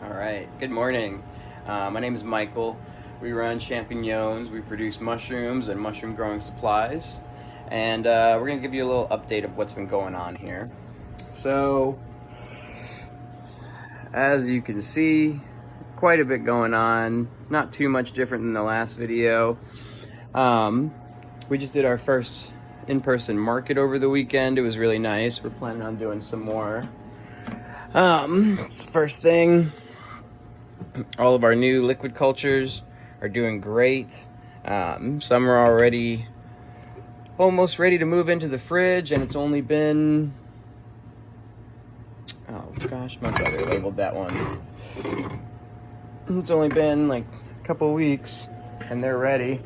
All right, good morning. My name is Michael. We run Champignons. We produce mushrooms and mushroom growing supplies. And we're going to give you a little update of what's been going on here. So, as you can see, quite a bit going on. Not too much different than the last video. We just did our first in-person market over the weekend. It was really nice. We're planning on doing some more. First thing, all of our new liquid cultures are doing great. Some are already almost ready to move into the fridge, and it's only been, oh gosh, my brother labeled that one. It's only been like a couple weeks and they're ready.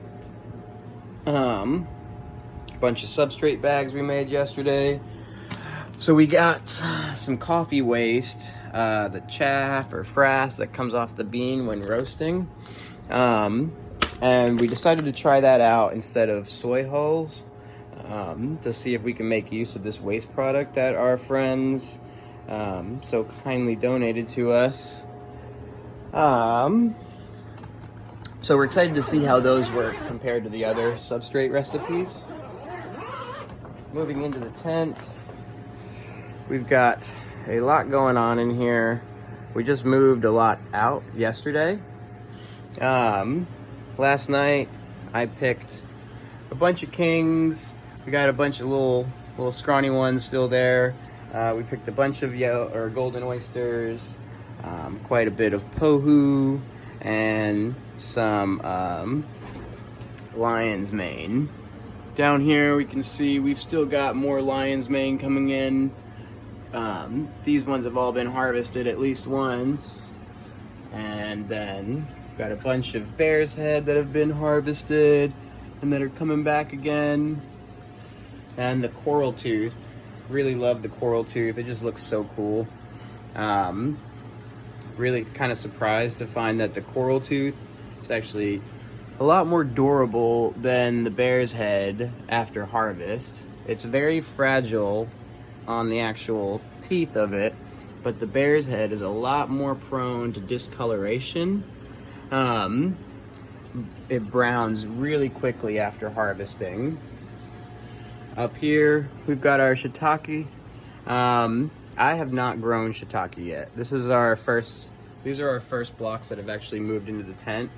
Bunch of substrate bags we made yesterday. So we got some coffee waste, the chaff or frass that comes off the bean when roasting. And we decided to try that out instead of soy hulls, to see if we can make use of this waste product that our friends so kindly donated to us. So we're excited to see how those work compared to the other substrate recipes. Moving into the tent, we've got a lot going on in here. We just moved a lot out yesterday. Last night I picked a bunch of kings. We got a bunch of little scrawny ones still there. We picked a bunch of yellow or golden oysters, quite a bit of pohu, and some lion's mane. Down here we can see we've still got more lion's mane coming in. These ones have all been harvested at least once. And then got a bunch of bear's head that have been harvested and that are coming back again. And the coral tooth. Really love the coral tooth. It just looks so cool. Really kind of surprised to find that the coral tooth is actually a lot more durable than the bear's head after harvest. It's very fragile on the actual teeth of it, but the bear's head is a lot more prone to discoloration. It browns really quickly after harvesting. Up here we've got our shiitake. I have not grown shiitake yet. These are our first blocks that have actually moved into the tent.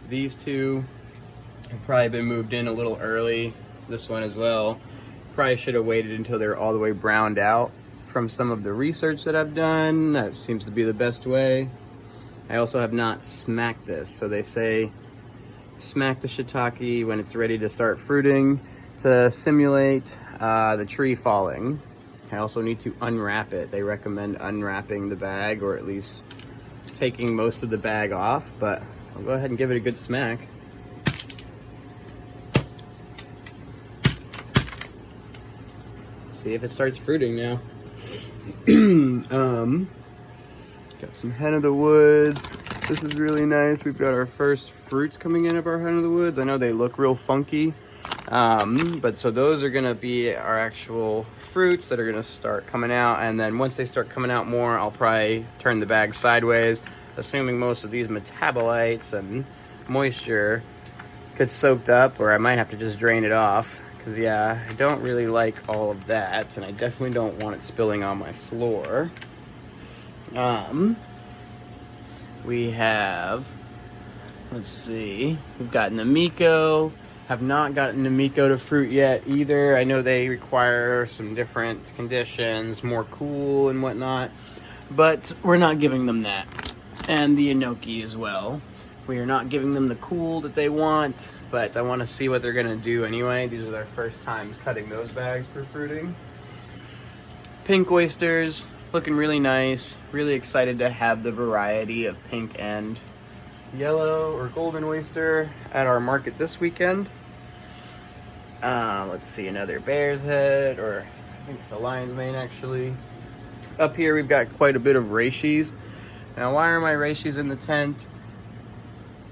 These two have probably been moved in a little early. This one as well. Probably should have waited until they're all the way browned out. From some of the research that I've done, that seems to be the best way. I also have not smacked this. So they say smack the shiitake when it's ready to start fruiting to simulate the tree falling. I also need to unwrap it. They recommend unwrapping the bag, or at least taking most of the bag off, but I'll go ahead and give it a good smack. See if it starts fruiting now. Got some hen of the woods. This is really nice. We've got our first fruits coming in of our hen of the woods. I know they look real funky, but so those are gonna be our actual fruits that are gonna start coming out. And then once they start coming out more, I'll probably turn the bag sideways, assuming most of these metabolites and moisture gets soaked up, or I might have to just drain it off. Because yeah, I don't really like all of that, and I definitely don't want it spilling on my floor. We have, let's see, we've got Namiko. Have not gotten Namiko to fruit yet either. I know they require some different conditions, more cool and whatnot, but we're not giving them that. And the enoki as well. We are not giving them the cool that they want, but I want to see what they're gonna do anyway. These are their first times cutting those bags for fruiting. Pink oysters, looking really nice. Really excited to have the variety of pink and yellow or golden oyster at our market this weekend. Let's see, another bear's head, or I think it's a lion's mane actually. Up here we've got quite a bit of reishis. Now why are my reishis in the tent?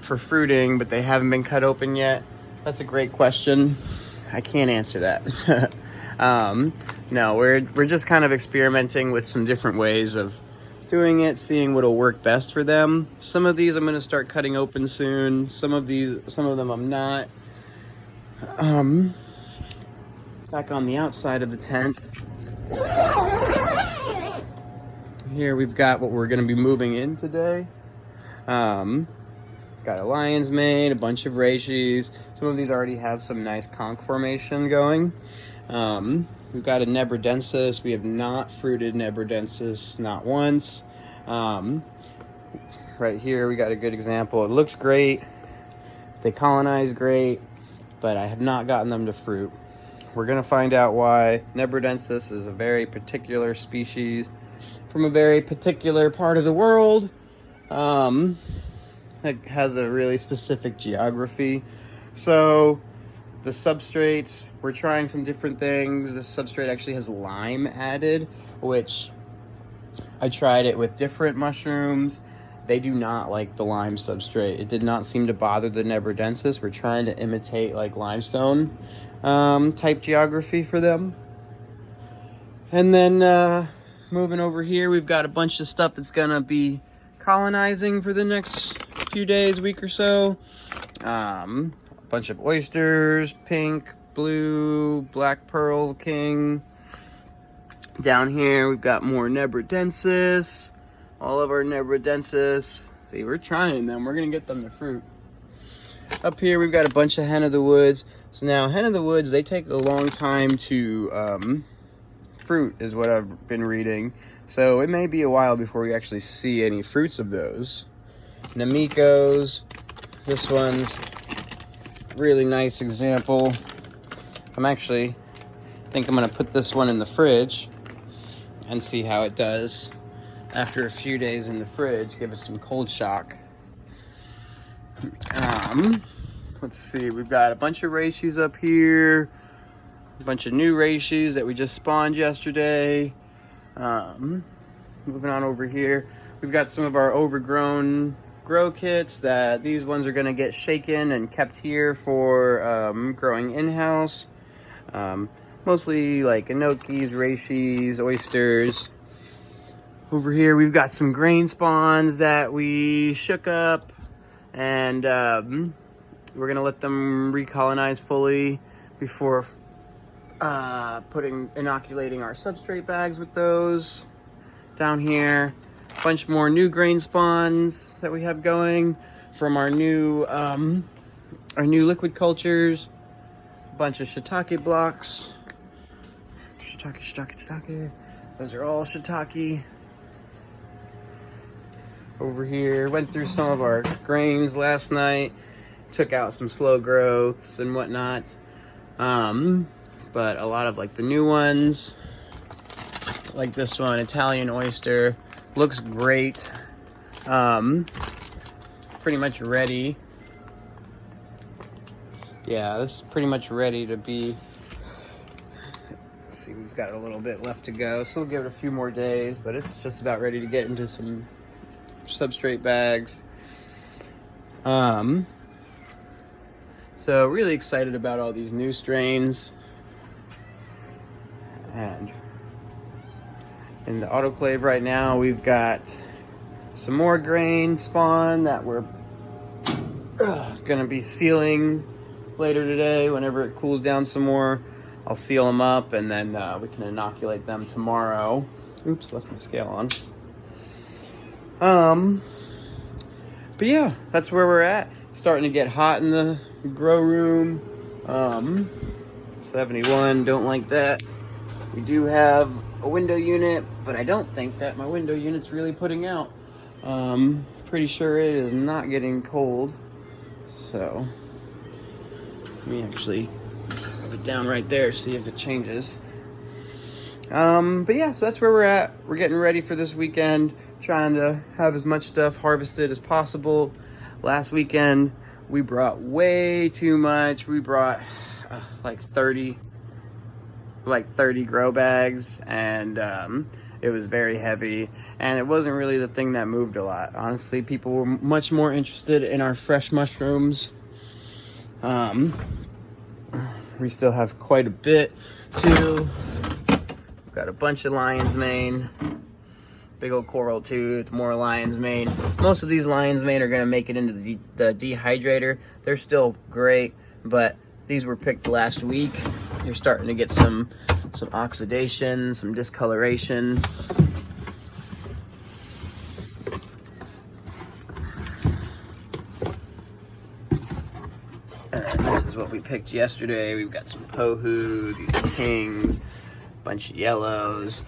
For fruiting, but they haven't been cut open yet? That's a great question. I can't answer that. No, we're just kind of experimenting with some different ways of doing it, seeing what'll work best for them. Some of these I'm gonna start cutting open soon. Some of them I'm not. Back on the outside of the tent. Here we've got what we're gonna be moving in today. Got a lion's mane, a bunch of reishi. Some of these already have some nice conch formation going. We've got a Nebridensis. We have not fruited Nebridensis, not once. Right here we got a good example. It looks great. They colonize great, but I have not gotten them to fruit. We're gonna find out why. Nebridensis is a very particular species from a very particular part of the world. It has a really specific geography. So the substrates, we're trying some different things. This substrate actually has lime added, which I tried it with different mushrooms. They do not like the lime substrate. It did not seem to bother the Nebridensis. We're trying to imitate like limestone type geography for them. And then moving over here, we've got a bunch of stuff that's gonna be colonizing for the next few days, week or so. A bunch of oysters, pink, blue, black pearl king. Down here we've got more Nebridensis. All of our Nebridensis. See, we're trying them. We're gonna get them to fruit. Up here we've got a bunch of hen of the woods. So now hen of the woods, they take a long time to fruit is what I've been reading. So it may be a while before we actually see any fruits of those. Namikos. This one's really nice example. I think I'm gonna put this one in the fridge and see how it does after a few days in the fridge. Give it some cold shock. Let's see, we've got a bunch of reishi up here, a bunch of new reishi that we just spawned yesterday. Moving on over here, we've got some of our overgrown grow kits that these ones are going to get shaken and kept here for growing in-house. Mostly like enokis, reishis, oysters. Over here we've got some grain spawns that we shook up, and we're going to let them recolonize fully before inoculating our substrate bags with those. Down here, a bunch more new grain spawns that we have going from our new liquid cultures. A bunch of shiitake blocks. Shiitake. Those are all shiitake. Over here, went through some of our grains last night. Took out some slow growths and whatnot. But a lot of like the new ones, like this one, Italian oyster, looks great. Pretty much ready. Yeah, this is pretty much ready to be. Let's see, we've got a little bit left to go, so we'll give it a few more days, but it's just about ready to get into some substrate bags. So really excited about all these new strains. And in the autoclave right now, we've got some more grain spawn that we're gonna be sealing later today. Whenever it cools down some more, I'll seal them up, and then we can inoculate them tomorrow. Oops, left my scale on. But yeah, that's where we're at. It's starting to get hot in the grow room. 71, don't like that. We do have a window unit, but I don't think that my window unit's really putting out. Pretty sure it is not getting cold. So let me actually move it down right there, see if it changes. But yeah, so that's where we're at. We're getting ready for this weekend, trying to have as much stuff harvested as possible. Last weekend, we brought way too much. We brought like 30 grow bags, and it was very heavy, and it wasn't really the thing that moved a lot. Honestly, people were much more interested in our fresh mushrooms. We still have quite a bit too. We've got a bunch of lion's mane. Big old coral tooth, more lion's mane. Most of these lion's mane are gonna make it into the dehydrator. They're still great, but these were picked last week. You're starting to get some oxidation, some discoloration. And this is what we picked yesterday. We've got some Pohu, these kings, a bunch of yellows.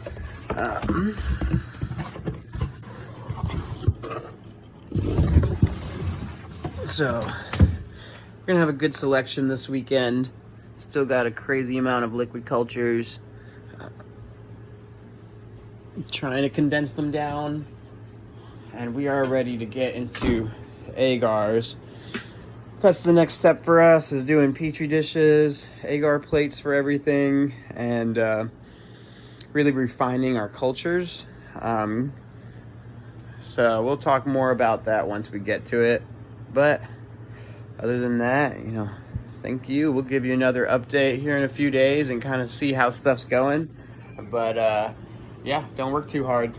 So we're gonna have a good selection this weekend. Still got a crazy amount of liquid cultures. Trying to condense them down, and we are ready to get into agars. That's the next step for us, is doing petri dishes, agar plates for everything, and really refining our cultures. So we'll talk more about that once we get to it. But other than that, you know, thank you. We'll give you another update here in a few days and kind of see how stuff's going. But yeah, don't work too hard.